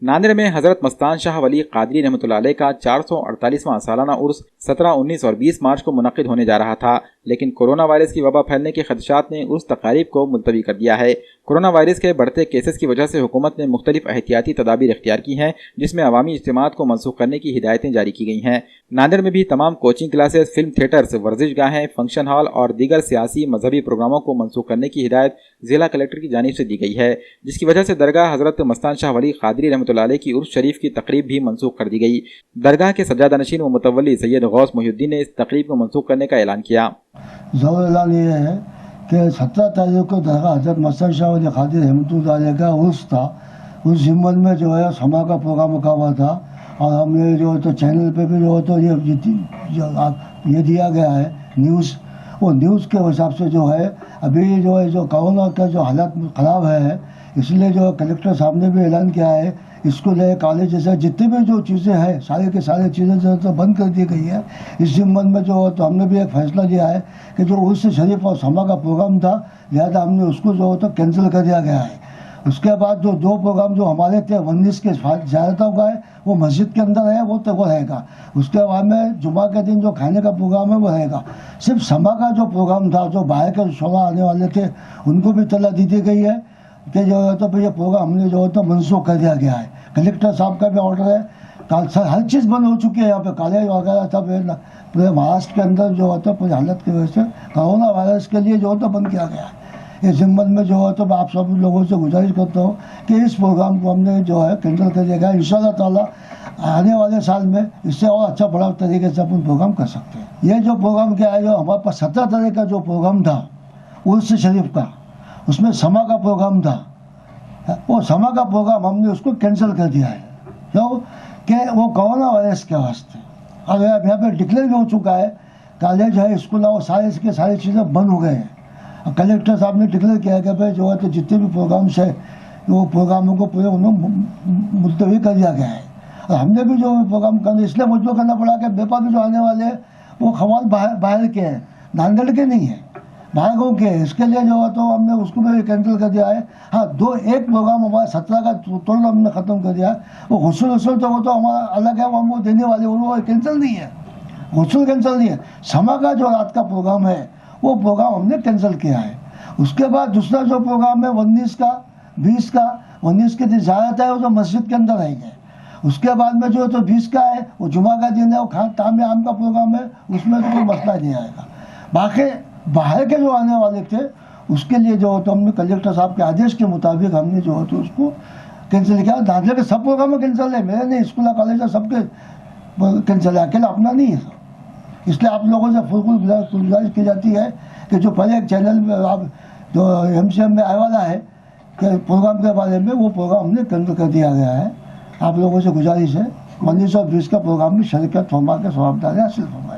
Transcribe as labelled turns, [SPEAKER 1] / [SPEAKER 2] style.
[SPEAKER 1] नांदेड़ में हजरत मस्तान शाह वली कादरी रहमतुल्लाह अलैह का 448वां सालाना उर्स 17, 19 और 20 मार्च को मुनक्किद होने जा रहा था, लेकिन कोरोना वायरस की वबा फैलने के खदशात ने उस तकारीब को मुलतवी कर दिया है। कोरोना वायरस के बढ़ते केसेस की वजह से हुकूमत ने मुख्तलिफ एहतियाती तदाबीर इख्तियार की हैं, जिसमें अवामी इज्तिमात को मनसूख करने की हिदायतें जारी की गई हैं। नांदेड़ में भी तमाम कोचिंग क्लासेस, फिल्म थिएटर्स, वर्जिश गाहें, फंक्शन हॉल और दीगर सियासी मजहबी प्रोग्रामों को मनसूख करने की हिदायत जिला कलेक्टर की जानिब से दी गई है, जिसकी वजह से दरगाह हजरत मस्तान शाह वली कादरी रहमतुल्लाह अलैह की उर्स शरीफ की तकरीब भी मनसूख कर दी गई। दरगाह के सज्जादा नशीन व मुतवल्ली सैयद गौस मोहिउद्दीन ने इस तकरीब को मनसूख करने का ऐलान किया।
[SPEAKER 2] ऐलान ये है कि 17 तारीख को दरगाह हजरत मस्तान शाह वली कादरी रहमतुल्लाह अलैह का उर्स था। उस जिम्मन में जो है समा का प्रोग्राम रखा हुआ था और हमने जो तो चैनल पे भी जो तो ये दिया गया है न्यूज़, वो न्यूज़ के हिसाब से जो है अभी जो है जो कोरोना का जो हालत ख़राब है, इसलिए जो कलेक्टर साहब ने भी ऐलान किया है स्कूल है, कॉलेज जैसे जितनी भी जो चीज़ें हैं सारे के सारे चीज़ें जो तो बंद कर दी गई है। इस जिम्मन में जो तो हमने भी एक फैसला लिया है कि जो उर्स शरीफ और समा का प्रोग्राम था, लिहाजा हमने उसको जो तो कैंसिल कर दिया गया है। उसके बाद जो 2 प्रोग्राम जो हमारे थे 19 के ज़्यादातर का है वो मस्जिद के अंदर है, वो तो वो रहेगा। उसके बाद में जुमा के दिन जो खाने का प्रोग्राम है वो रहेगा। सिर्फ समा का जो प्रोग्राम था, जो बाहर के शोरा आने वाले थे उनको भी इत्तला दी गई है कि जो है तो ये प्रोग्राम हमने जो है तो मनसूख कर दिया गया है। कलेक्टर साहब का भी ऑर्डर है, हर चीज़ बंद हो चुकी है यहाँ पे, कॉलेज वगैरह सब पूरे महाराष्ट्र के अंदर जो होता है पूरी हालत की वजह से कोरोना वायरस के लिए जो होता बंद किया गया है। इस जिम्मन में जो है तो आप सब लोगों से गुजारिश करता हूँ कि इस प्रोग्राम को हमने जो है कैंसिल कर दिया गया। इंशाअल्लाह ताला आने वाले साल में इससे और अच्छा बड़ा तरीके से अपन प्रोग्राम कर सकते हैं। ये जो प्रोग्राम क्या है, जो हमारे पास 17 तारीख का जो प्रोग्राम था उर्स शरीफ का, उसमें समा का प्रोग्राम था, वो समा का प्रोग्राम हमने उसको कैंसिल कर दिया है क्यों कि वो कोरोना वायरस के वास्ते। और यहाँ पे डिक्लेयर भी हो चुका है, कॉलेज है, स्कूल है, वो सारी चीज़ें बंद हो गए हैं। कलेक्टर साहब ने डिक्लेयर किया कि भाई जो है तो जितने भी प्रोग्राम्स है वो प्रोग्रामों को पूरे उन्हें मुलतवी कर दिया गया है। और हमने भी जो प्रोग्राम करना इसलिए मुझको करना पड़ा कि मेरे पास भी जो आने वाले हैं वो खवाल बाहर के हैं, नांदेड़ के नहीं है, बाहर गाँव के। इसके लिए जो है तो हमने उसको भी कैंसिल कर दिया है। हाँ, एक प्रोग्राम हमारा 17 का तुरंत हमने ख़त्म कर दिया है। वो गुस्ल तो वो तो हमारा अलग है, वो हमको देने वाले वो कैंसिल नहीं है, गुस्ल कैंसिल नहीं है। समा का जो रात का प्रोग्राम है वो प्रोग्राम हमने कैंसिल किया है। उसके बाद दूसरा जो प्रोग्राम है 19 का 20 का, 19 के दिन ज़्यादा है वो तो मस्जिद के अंदर रहेंगे। उसके बाद में जो तो 20 का है वो जुमा का दिन है, वो ताम आम का प्रोग्राम है, उसमें तो कोई मसला नहीं आएगा। बाकी बाहर के जो आने वाले थे उसके लिए जो तो हमने कलेक्टर साहब के आदेश के मुताबिक हमने जो है तो उसको कैंसिल किया। दाखिले के सब प्रोग्राम कैंसिल है, मेरे नहीं, स्कूल कॉलेज सबके कैंसिल है, अकेला अपना नहीं है। इसलिए आप लोगों से गुजारिश की जाती है कि जो पहले एक चैनल में आप जो MCM में आने वाला है कि प्रोग्राम के बारे में, वो प्रोग्राम हमने कैंसिल कर दिया गया है। आप लोगों से गुजारिश है 19 और 20 का प्रोग्राम में शिरकत फरमा के सवाबदारी हासिल फरमा।